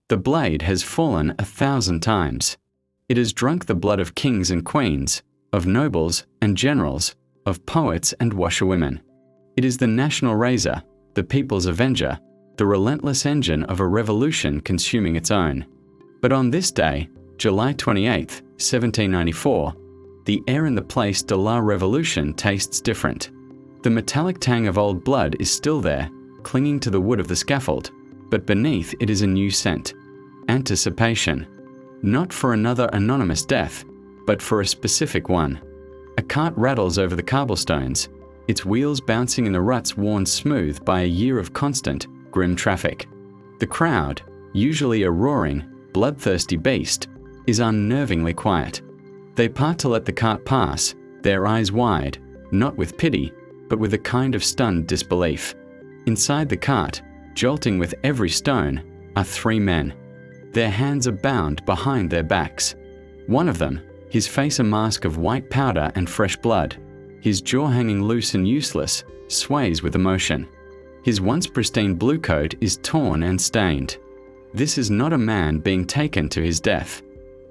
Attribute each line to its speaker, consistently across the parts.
Speaker 1: The blade has fallen 1,000 times. It has drunk the blood of kings and queens, of nobles and generals, of poets and washerwomen. It is the national razor, the people's avenger, the relentless engine of a revolution consuming its own. But on this day, July 28, 1794, the air in the Place de la Révolution tastes different. The metallic tang of old blood is still there, clinging to the wood of the scaffold, but beneath it is a new scent. Anticipation. Not for another anonymous death, but for a specific one. A cart rattles over the cobblestones, its wheels bouncing in the ruts worn smooth by a year of constant, grim traffic. The crowd, usually a roaring, bloodthirsty beast, is unnervingly quiet. They part to let the cart pass, their eyes wide, not with pity, but with a kind of stunned disbelief. Inside the cart, jolting with every stone, are 3 men. Their hands are bound behind their backs. One of them, his face a mask of white powder and fresh blood, his jaw hanging loose and useless, sways with emotion. His once pristine blue coat is torn and stained. This is not a man being taken to his death.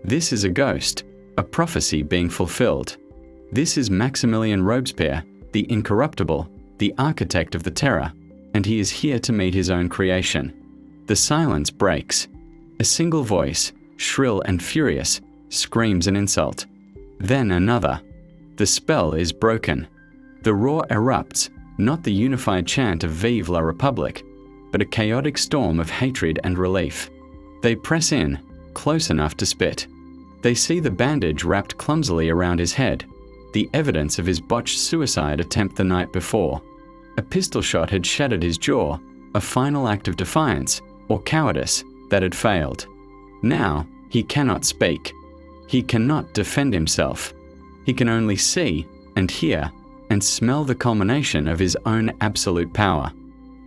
Speaker 1: This is a ghost, a prophecy being fulfilled. This is Maximilien Robespierre, the incorruptible, the architect of the terror, and he is here to meet his own creation. The silence breaks. A single voice, shrill and furious, screams an insult. Then another. The spell is broken. The roar erupts, not the unified chant of Vive la République, but a chaotic storm of hatred and relief. They press in, close enough to spit. They see the bandage wrapped clumsily around his head, the evidence of his botched suicide attempt the night before. A pistol shot had shattered his jaw, a final act of defiance, or cowardice, that had failed. Now, he cannot speak. He cannot defend himself. He can only see and hear and smell the culmination of his own absolute power.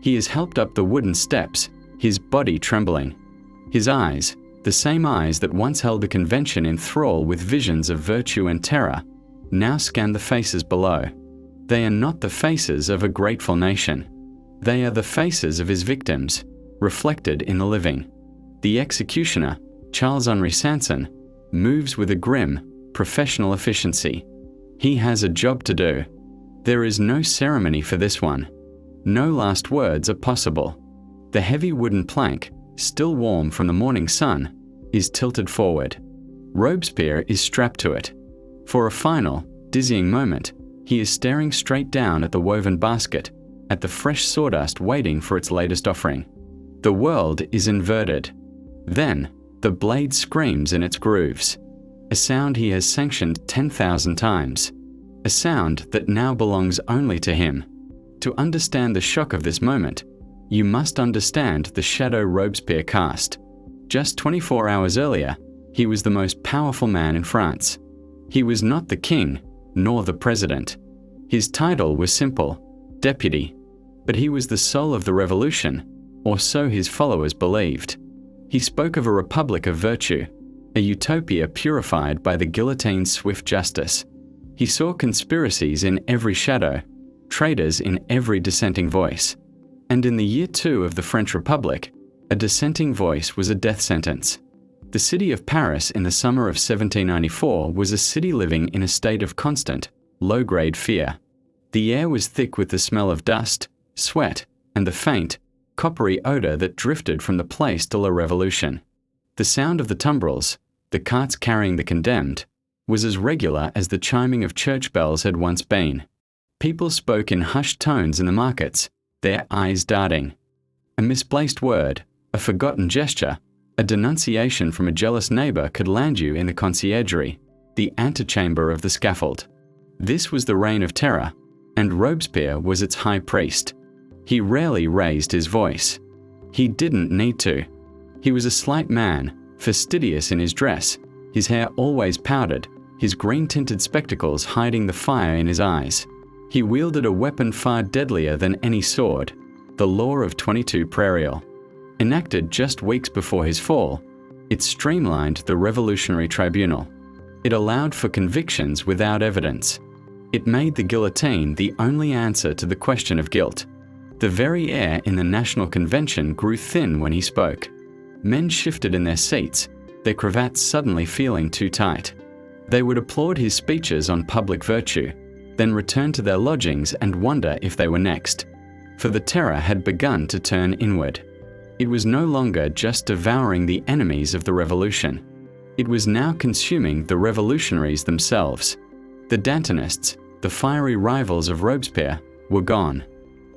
Speaker 1: He is helped up the wooden steps, his body trembling. His eyes, the same eyes that once held the convention in thrall with visions of virtue and terror, now scan the faces below. They are not the faces of a grateful nation. They are the faces of his victims, reflected in the living. The executioner, Charles-Henri Sanson, moves with a grim, professional efficiency. He has a job to do. There is no ceremony for this one. No last words are possible. The heavy wooden plank, still warm from the morning sun, is tilted forward. Robespierre is strapped to it. For a final, dizzying moment, he is staring straight down at the woven basket, at the fresh sawdust waiting for its latest offering. The world is inverted. Then, the blade screams in its grooves. A sound he has sanctioned 10,000 times. A sound that now belongs only to him. To understand the shock of this moment, you must understand the shadow Robespierre cast. Just 24 hours earlier, he was the most powerful man in France. He was not the king, nor the president. His title was simple, deputy, but he was the soul of the revolution, or so his followers believed. He spoke of a republic of virtue, a utopia purified by the guillotine's swift justice. He saw conspiracies in every shadow, traitors in every dissenting voice. And in the year 2 of the French Republic, a dissenting voice was a death sentence. The city of Paris in the summer of 1794 was a city living in a state of constant, low-grade fear. The air was thick with the smell of dust, sweat, and the faint, coppery odor that drifted from the Place de la Révolution. The sound of the tumbrils, the carts carrying the condemned, was as regular as the chiming of church bells had once been. People spoke in hushed tones in the markets, their eyes darting. A misplaced word, a forgotten gesture, a denunciation from a jealous neighbor could land you in the conciergerie, the antechamber of the scaffold. This was the reign of terror, and Robespierre was its high priest. He rarely raised his voice. He didn't need to. He was a slight man, fastidious in his dress, his hair always powdered, his green-tinted spectacles hiding the fire in his eyes. He wielded a weapon far deadlier than any sword, the law of 22 Prairial. Enacted just weeks before his fall, it streamlined the Revolutionary Tribunal. It allowed for convictions without evidence. It made the guillotine the only answer to the question of guilt. The very air in the National Convention grew thin when he spoke. Men shifted in their seats, their cravats suddenly feeling too tight. They would applaud his speeches on public virtue, then return to their lodgings and wonder if they were next. For the terror had begun to turn inward. It was no longer just devouring the enemies of the revolution. It was now consuming the revolutionaries themselves. The Dantonists, the fiery rivals of Robespierre, were gone.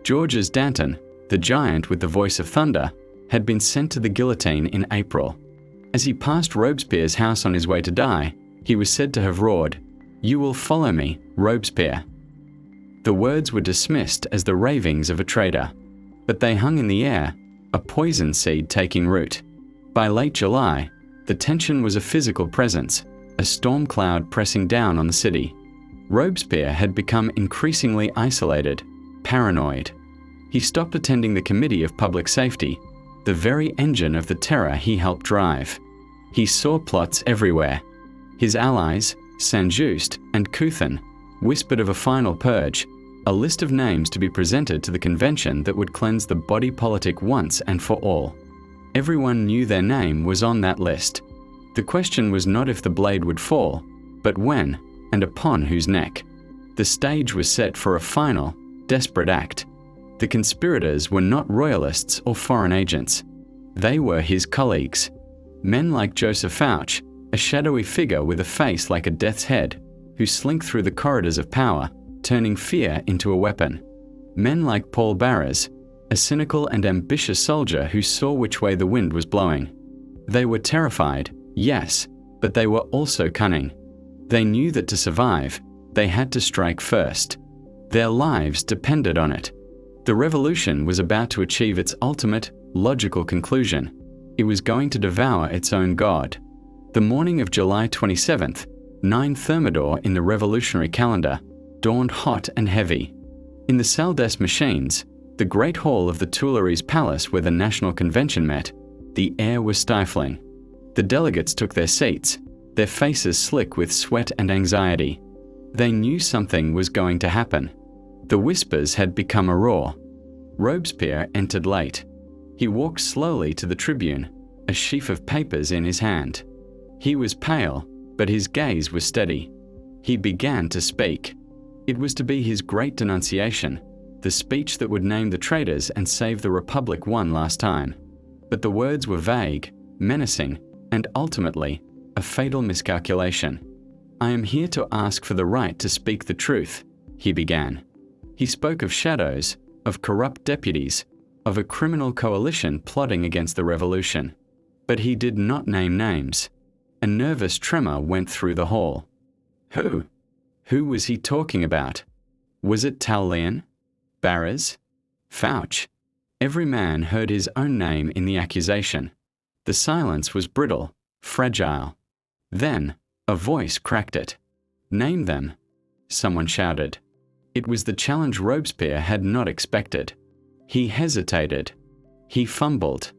Speaker 1: Georges Danton, the giant with the voice of thunder, had been sent to the guillotine in April. As he passed Robespierre's house on his way to die, he was said to have roared, "You will follow me, Robespierre." The words were dismissed as the ravings of a traitor, but they hung in the air, a poison seed taking root. By late July, the tension was a physical presence, a storm cloud pressing down on the city. Robespierre had become increasingly isolated, paranoid. He stopped attending the Committee of Public Safety, the very engine of the terror he helped drive. He saw plots everywhere. His allies, Saint-Just and Couthon, whispered of a final purge, a list of names to be presented to the convention that would cleanse the body politic once and for all. Everyone knew their name was on that list. The question was not if the blade would fall, but when and upon whose neck. The stage was set for a final, desperate act. The conspirators were not royalists or foreign agents. They were his colleagues. Men like Joseph Fouch, a shadowy figure with a face like a death's head, who slink through the corridors of power, turning fear into a weapon. Men like Paul Barras, a cynical and ambitious soldier who saw which way the wind was blowing. They were terrified, yes, but they were also cunning. They knew that to survive, they had to strike first. Their lives depended on it. The revolution was about to achieve its ultimate, logical conclusion. It was going to devour its own god. The morning of July 27th, 9 Thermidor in the revolutionary calendar, dawned hot and heavy. In the Salle des Machines, the great hall of the Tuileries Palace where the National Convention met, the air was stifling. The delegates took their seats, their faces slick with sweat and anxiety. They knew something was going to happen. The whispers had become a roar. Robespierre entered late. He walked slowly to the tribune, a sheaf of papers in his hand. He was pale, but his gaze was steady. He began to speak. It was to be his great denunciation, the speech that would name the traitors and save the Republic one last time. But the words were vague, menacing, and ultimately, a fatal miscalculation. "I am here to ask for the right to speak the truth," he began. He spoke of shadows, of corrupt deputies, of a criminal coalition plotting against the revolution. But he did not name names. A nervous tremor went through the hall. Who? Who was he talking about? Was it Tallien? Barras? Fouch? Every man heard his own name in the accusation. The silence was brittle, fragile. Then, a voice cracked it. "Name them," someone shouted. It was the challenge Robespierre had not expected. He hesitated. He fumbled.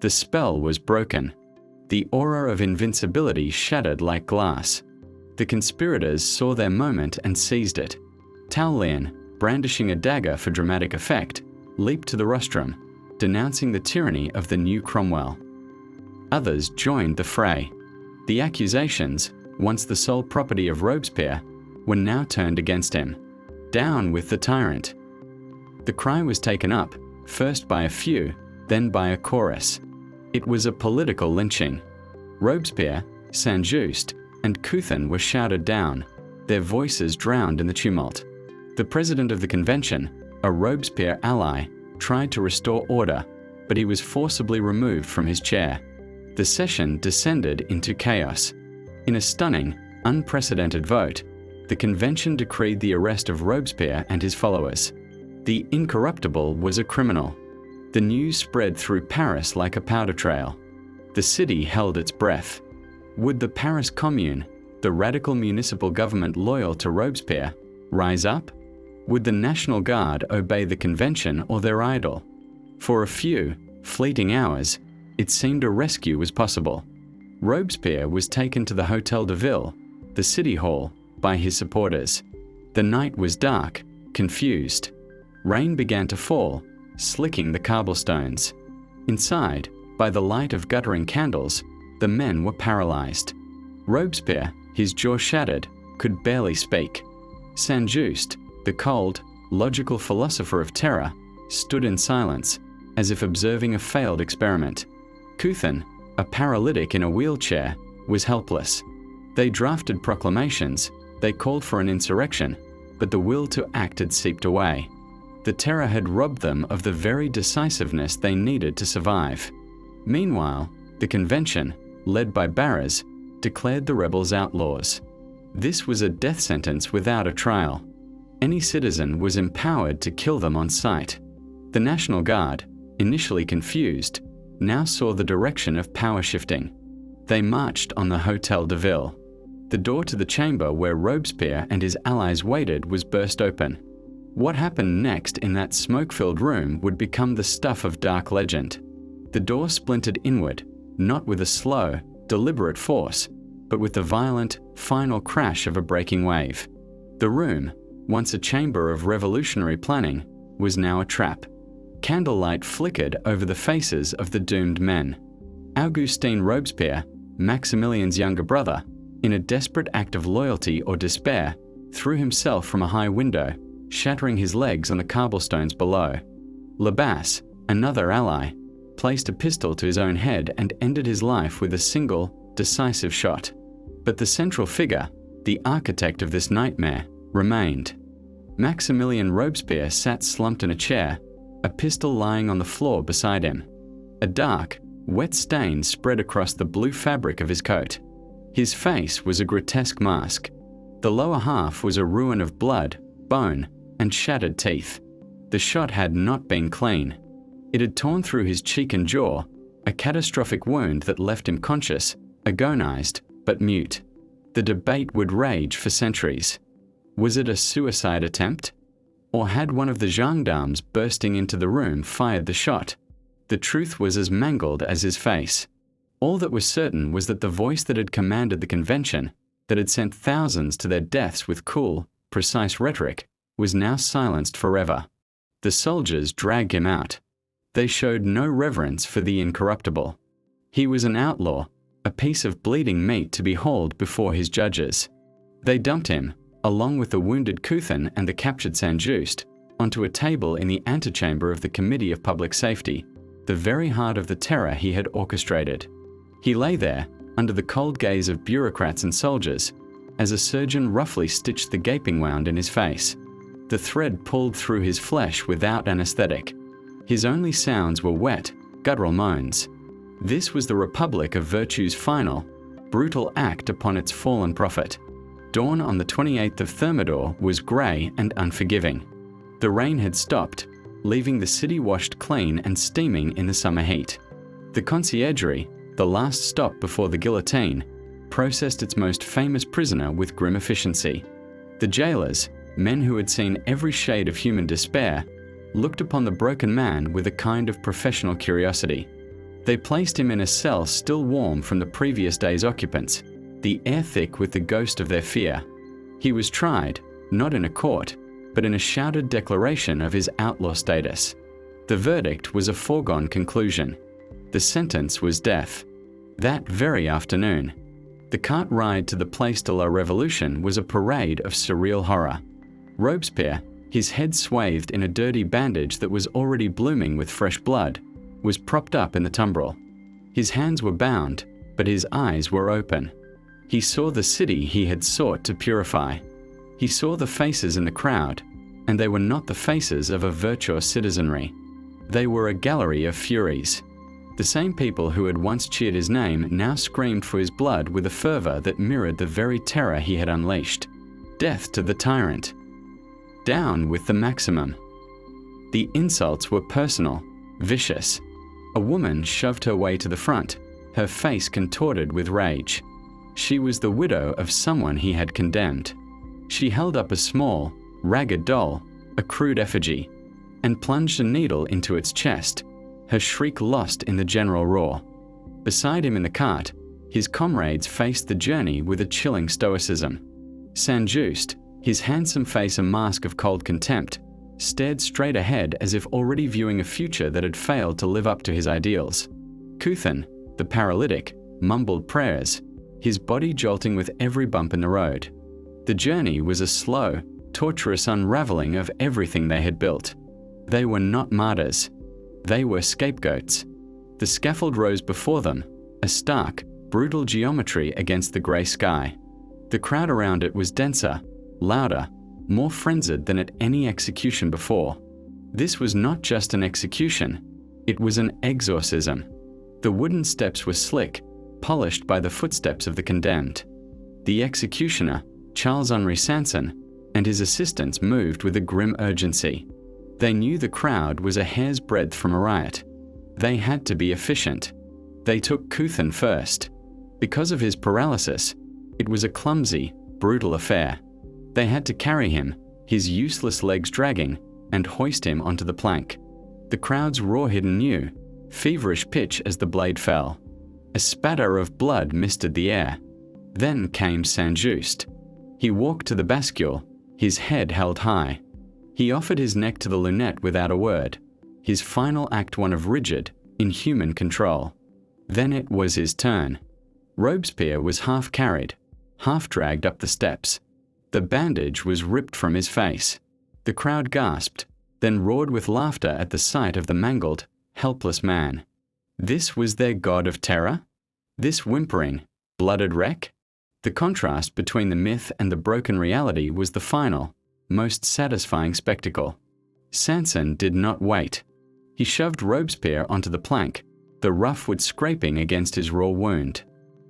Speaker 1: The spell was broken. The aura of invincibility shattered like glass. The conspirators saw their moment and seized it. Tallien, brandishing a dagger for dramatic effect, leaped to the rostrum, denouncing the tyranny of the new Cromwell. Others joined the fray. The accusations, once the sole property of Robespierre, were now turned against him. Down with the tyrant. The cry was taken up, first by a few, then by a chorus. It was a political lynching. Robespierre, Saint-Just, and Couthon were shouted down, their voices drowned in the tumult. The president of the convention, a Robespierre ally, tried to restore order, but he was forcibly removed from his chair. The session descended into chaos. In a stunning, unprecedented vote, the convention decreed the arrest of Robespierre and his followers. The incorruptible was a criminal. The news spread through Paris like a powder trail. The city held its breath. Would the Paris Commune, the radical municipal government loyal to Robespierre, rise up? Would the National Guard obey the convention or their idol? For a few, fleeting hours, it seemed a rescue was possible. Robespierre was taken to the Hôtel de Ville, the city hall, by his supporters. The night was dark, confused. Rain began to fall, slicking the cobblestones. Inside, By the light of guttering candles, the men were paralyzed. Robespierre, his jaw shattered, could barely speak. Saint-Just, the cold, logical philosopher of terror, stood in silence, as if observing a failed experiment. Couthon, a paralytic in a wheelchair, was helpless. They drafted proclamations, they called for an insurrection, but the will to act had seeped away. The terror had robbed them of the very decisiveness they needed to survive. Meanwhile, the convention, led by Barras, declared the rebels outlaws. This was a death sentence without a trial. Any citizen was empowered to kill them on sight. The National Guard, initially confused, now saw the direction of power shifting. They marched on the Hôtel de Ville. The door to the chamber where Robespierre and his allies waited was burst open. What happened next in that smoke-filled room would become the stuff of dark legend. The door splintered inward, not with a slow, deliberate force, but with the violent, final crash of a breaking wave. The room, once a chamber of revolutionary planning, was now a trap. Candlelight flickered over the faces of the doomed men. Augustin Robespierre, Maximilien's younger brother, in a desperate act of loyalty or despair, threw himself from a high window, shattering his legs on the cobblestones below. Labasse, another ally, placed a pistol to his own head and ended his life with a single, decisive shot. But the central figure, the architect of this nightmare, remained. Maximilien Robespierre sat slumped in a chair, a pistol lying on the floor beside him. A dark, wet stain spread across the blue fabric of his coat. His face was a grotesque mask. The lower half was a ruin of blood, bone, and shattered teeth. The shot had not been clean. It had torn through his cheek and jaw, a catastrophic wound that left him conscious, agonized, but mute. The debate would rage for centuries. Was it a suicide attempt? Or had one of the gendarmes bursting into the room fired the shot? The truth was as mangled as his face. All that was certain was that the voice that had commanded the convention, that had sent thousands to their deaths with cool, precise rhetoric, was now silenced forever. The soldiers dragged him out. They showed no reverence for the incorruptible. He was an outlaw, a piece of bleeding meat to be hauled before his judges. They dumped him, along with the wounded Couthon and the captured Saint-Just, onto a table in the antechamber of the Committee of Public Safety, the very heart of the terror he had orchestrated. He lay there, under the cold gaze of bureaucrats and soldiers, as a surgeon roughly stitched the gaping wound in his face. The thread pulled through his flesh without anesthetic. His only sounds were wet, guttural moans. This was the Republic of Virtue's final, brutal act upon its fallen prophet. Dawn on the 28th of Thermidor was grey and unforgiving. The rain had stopped, leaving the city washed clean and steaming in the summer heat. The conciergerie, the last stop before the guillotine, processed its most famous prisoner with grim efficiency. The jailers, men who had seen every shade of human despair, looked upon the broken man with a kind of professional curiosity. They placed him in a cell still warm from the previous day's occupants, the air thick with the ghost of their fear. He was tried, not in a court, but in a shouted declaration of his outlaw status. The verdict was a foregone conclusion. The sentence was death. That very afternoon, the cart ride to the Place de la Révolution was a parade of surreal horror. Robespierre, his head swathed in a dirty bandage that was already blooming with fresh blood, was propped up in the tumbril. His hands were bound, but his eyes were open. He saw the city he had sought to purify. He saw the faces in the crowd, and they were not the faces of a virtuous citizenry. They were a gallery of furies. The same people who had once cheered his name now screamed for his blood with a fervor that mirrored the very terror he had unleashed. Death to the tyrant. Down with the maximum. The insults were personal, vicious. A woman shoved her way to the front, her face contorted with rage. She was the widow of someone he had condemned. She held up a small, ragged doll, a crude effigy, and plunged a needle into its chest, her shriek lost in the general roar. Beside him in the cart, his comrades faced the journey with a chilling stoicism. Saint-Just, his handsome face a mask of cold contempt, stared straight ahead as if already viewing a future that had failed to live up to his ideals. Guillotine, the paralytic, mumbled prayers, his body jolting with every bump in the road. The journey was a slow, torturous unraveling of everything they had built. They were not martyrs. They were scapegoats. The scaffold rose before them, a stark, brutal geometry against the grey sky. The crowd around it was denser, louder, more frenzied than at any execution before. This was not just an execution, it was an exorcism. The wooden steps were slick, polished by the footsteps of the condemned. The executioner, Charles-Henri Sanson, and his assistants moved with a grim urgency. They knew the crowd was a hair's breadth from a riot. They had to be efficient. They took Guillotine first. Because of his paralysis, it was a clumsy, brutal affair. They had to carry him, his useless legs dragging, and hoist him onto the plank. The crowd's roar hid anew, feverish pitch as the blade fell. A spatter of blood misted the air. Then came Saint-Just. He walked to the bascule, his head held high. He offered his neck to the lunette without a word, his final act one of rigid, inhuman control. Then it was his turn. Robespierre was half carried, half dragged up the steps. The bandage was ripped from his face. The crowd gasped, then roared with laughter at the sight of the mangled, helpless man. This was their god of terror? This whimpering, blooded wreck? The contrast between the myth and the broken reality was the final, most satisfying spectacle. Sanson did not wait. He shoved Robespierre onto the plank, the rough wood scraping against his raw wound.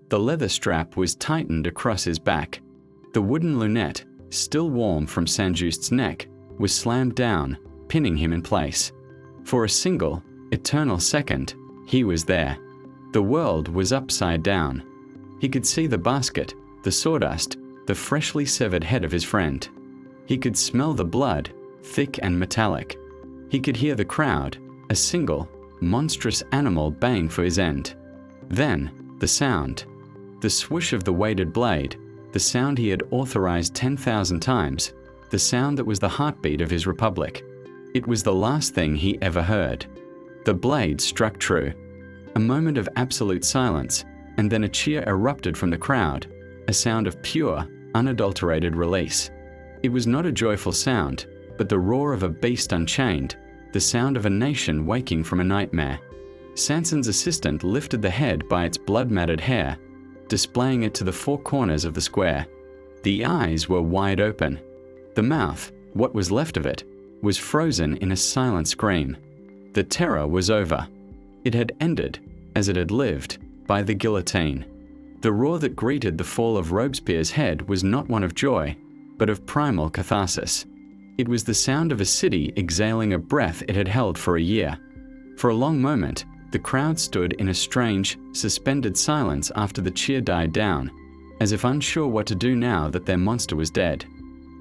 Speaker 1: The leather strap was tightened across his back. The wooden lunette, still warm from Saint-Just's neck, was slammed down, pinning him in place. For a single, eternal second, he was there. The world was upside down. He could see the basket, the sawdust, the freshly severed head of his friend. He could smell the blood, thick and metallic. He could hear the crowd, a single, monstrous animal baying for his end. Then, the sound. The swoosh of the weighted blade, the sound he had authorized 10,000 times, the sound that was the heartbeat of his republic. It was the last thing he ever heard. The blade struck true. A moment of absolute silence, and then a cheer erupted from the crowd, a sound of pure, unadulterated release. It was not a joyful sound, but the roar of a beast unchained, the sound of a nation waking from a nightmare. Sanson's assistant lifted the head by its blood-matted hair, displaying it to the four corners of the square. The eyes were wide open. The mouth, what was left of it, was frozen in a silent scream. The terror was over. It had ended, as it had lived, by the guillotine. The roar that greeted the fall of Robespierre's head was not one of joy, but of primal catharsis. It was the sound of a city exhaling a breath it had held for a year. For a long moment, the crowd stood in a strange, suspended silence after the cheer died down, as if unsure what to do now that their monster was dead.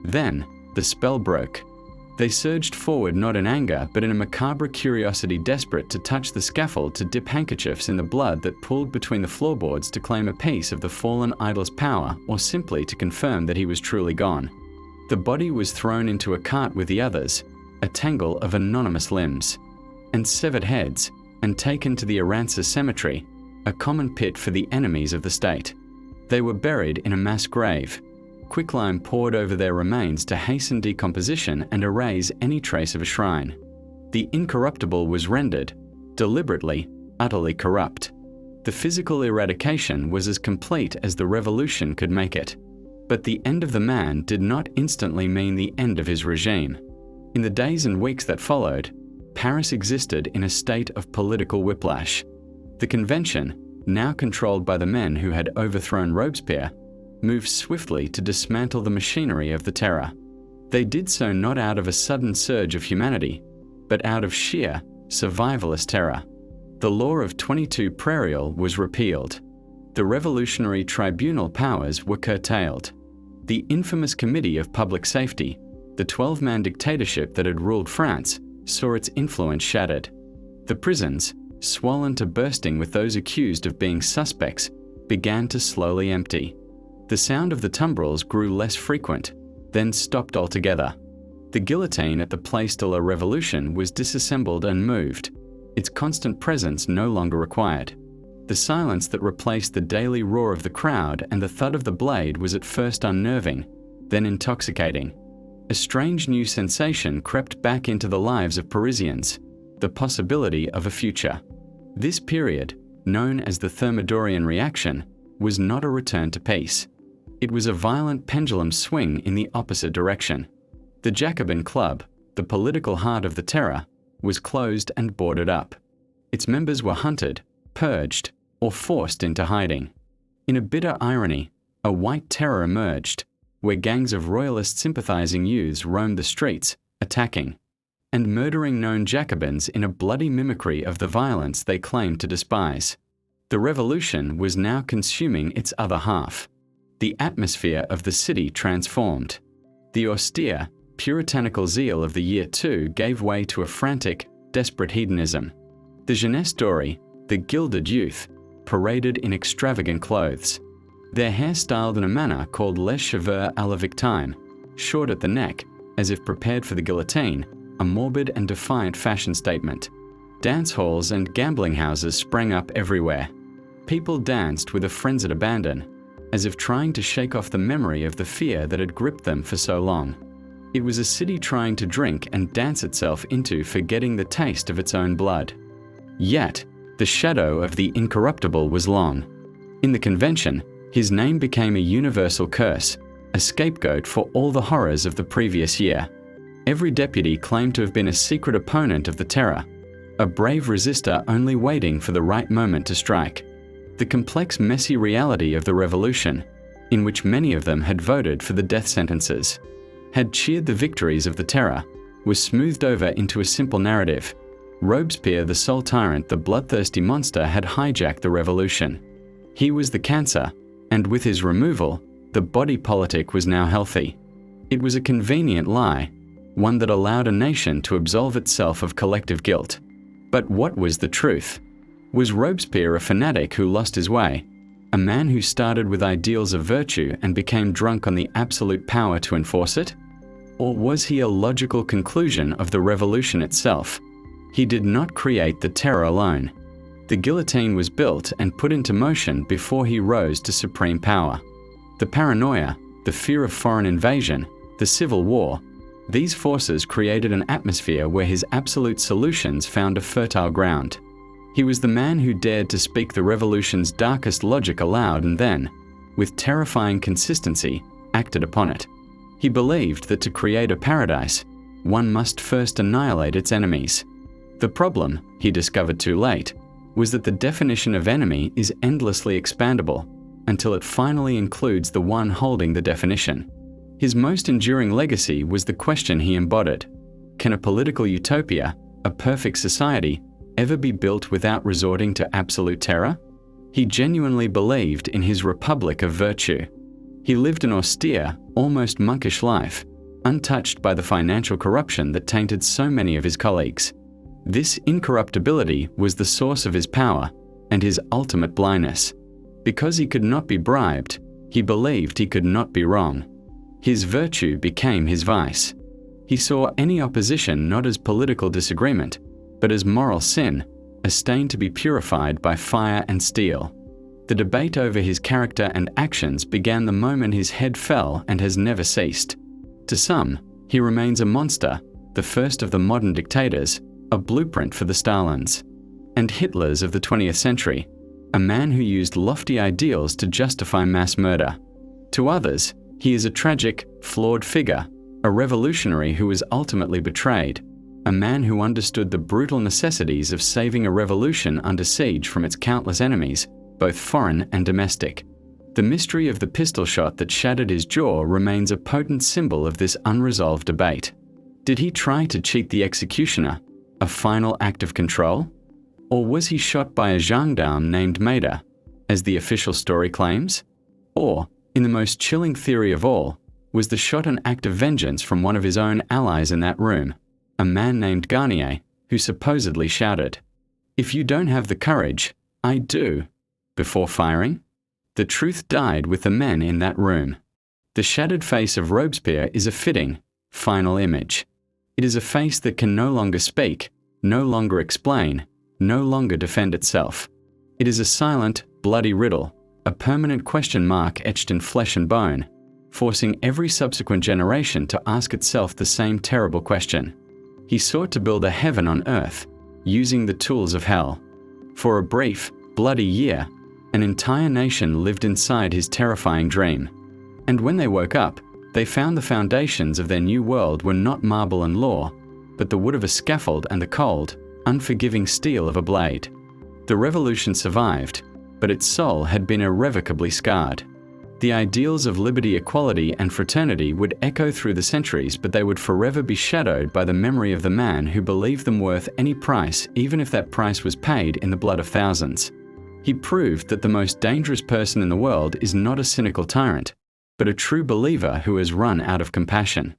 Speaker 1: Then, the spell broke. They surged forward not in anger, but in a macabre curiosity desperate to touch the scaffold, to dip handkerchiefs in the blood that pooled between the floorboards to claim a piece of the fallen idol's power, or simply to confirm that he was truly gone. The body was thrown into a cart with the others, a tangle of anonymous limbs, and severed heads, and taken to the Arança cemetery, a common pit for the enemies of the state. They were buried in a mass grave. Quicklime poured over their remains to hasten decomposition and erase any trace of a shrine. The incorruptible was rendered, deliberately, utterly corrupt. The physical eradication was as complete as the revolution could make it. But the end of the man did not instantly mean the end of his regime. In the days and weeks that followed, Paris existed in a state of political whiplash. The convention, now controlled by the men who had overthrown Robespierre, moved swiftly to dismantle the machinery of the terror. They did so not out of a sudden surge of humanity, but out of sheer, survivalist terror. The law of 22 Prairial was repealed. The revolutionary tribunal powers were curtailed. The infamous Committee of Public Safety, the 12-man dictatorship that had ruled France, saw its influence shattered. The prisons, swollen to bursting with those accused of being suspects, began to slowly empty. The sound of the tumbrils grew less frequent, then stopped altogether. The guillotine at the Place de la Revolution was disassembled and moved. its constant presence no longer required. The silence that replaced the daily roar of the crowd and the thud of the blade was at first unnerving, then intoxicating. A strange new sensation crept back into the lives of Parisians, the possibility of a future. This period, known as the Thermidorian reaction, was not a return to peace. It was a violent pendulum swing in the opposite direction. The Jacobin Club, the political heart of the Terror, was closed and boarded up. Its members were hunted, purged, or forced into hiding. In a bitter irony, a white terror emerged, where gangs of royalist sympathizing youths roamed the streets, attacking and murdering known Jacobins in a bloody mimicry of the violence they claimed to despise. The revolution was now consuming its other half. The atmosphere of the city transformed. The austere, puritanical zeal of the year 2 gave way to a frantic, desperate hedonism. The jeunesse dorée, the gilded youth, paraded in extravagant clothes. Their hair styled in a manner called les cheveux à la victime, short at the neck, as if prepared for the guillotine, a morbid and defiant fashion statement. Dance halls and gambling houses sprang up everywhere. People danced with a frenzied abandon, as if trying to shake off the memory of the fear that had gripped them for so long. It was a city trying to drink and dance itself into forgetting the taste of its own blood. Yet, the shadow of the incorruptible was long. In the convention, his name became a universal curse, a scapegoat for all the horrors of the previous year. Every deputy claimed to have been a secret opponent of the Terror, a brave resistor only waiting for the right moment to strike. The complex, messy reality of the revolution, in which many of them had voted for the death sentences, had cheered the victories of the Terror, was smoothed over into a simple narrative. Robespierre, the sole tyrant, the bloodthirsty monster, had hijacked the revolution. He was the cancer, and with his removal, the body politic was now healthy. It was a convenient lie, one that allowed a nation to absolve itself of collective guilt. But what was the truth? Was Robespierre a fanatic who lost his way, a man who started with ideals of virtue and became drunk on the absolute power to enforce it? Or was he a logical conclusion of the revolution itself? He did not create the Terror alone. The guillotine was built and put into motion before he rose to supreme power. The paranoia, the fear of foreign invasion, the civil war, these forces created an atmosphere where his absolute solutions found a fertile ground. He was the man who dared to speak the revolution's darkest logic aloud and then, with terrifying consistency, acted upon it. He believed that to create a paradise, one must first annihilate its enemies. The problem, he discovered too late, was that the definition of enemy is endlessly expandable until it finally includes the one holding the definition. His most enduring legacy was the question he embodied: can a political utopia, a perfect society, ever be built without resorting to absolute terror? He genuinely believed in his republic of virtue. He lived an austere, almost monkish life, untouched by the financial corruption that tainted so many of his colleagues. This incorruptibility was the source of his power and his ultimate blindness. Because he could not be bribed, he believed he could not be wrong. His virtue became his vice. He saw any opposition not as political disagreement, but as moral sin, a stain to be purified by fire and steel. The debate over his character and actions began the moment his head fell and has never ceased. To some, he remains a monster, the first of the modern dictators, a blueprint for the Stalins and Hitlers of the 20th century, a man who used lofty ideals to justify mass murder. To others, he is a tragic, flawed figure, a revolutionary who was ultimately betrayed, a man who understood the brutal necessities of saving a revolution under siege from its countless enemies, both foreign and domestic. The mystery of the pistol shot that shattered his jaw remains a potent symbol of this unresolved debate. Did he try to cheat the executioner, a final act of control? Or was he shot by a gendarme named Maida, as the official story claims? Or, in the most chilling theory of all, was the shot an act of vengeance from one of his own allies in that room, a man named Garnier, who supposedly shouted, "If you don't have the courage, I do," before firing? The truth died with the men in that room. The shattered face of Robespierre is a fitting, final image. It is a face that can no longer speak, no longer explain, no longer defend itself. It is a silent, bloody riddle, a permanent question mark etched in flesh and bone, forcing every subsequent generation to ask itself the same terrible question. He sought to build a heaven on earth, using the tools of hell. For a brief, bloody year, an entire nation lived inside his terrifying dream. And when they woke up, they found the foundations of their new world were not marble and law, but the wood of a scaffold and the cold, unforgiving steel of a blade. The revolution survived, but its soul had been irrevocably scarred. The ideals of liberty, equality, and fraternity would echo through the centuries, but they would forever be shadowed by the memory of the man who believed them worth any price, even if that price was paid in the blood of thousands. He proved that the most dangerous person in the world is not a cynical tyrant, but a true believer who has run out of compassion.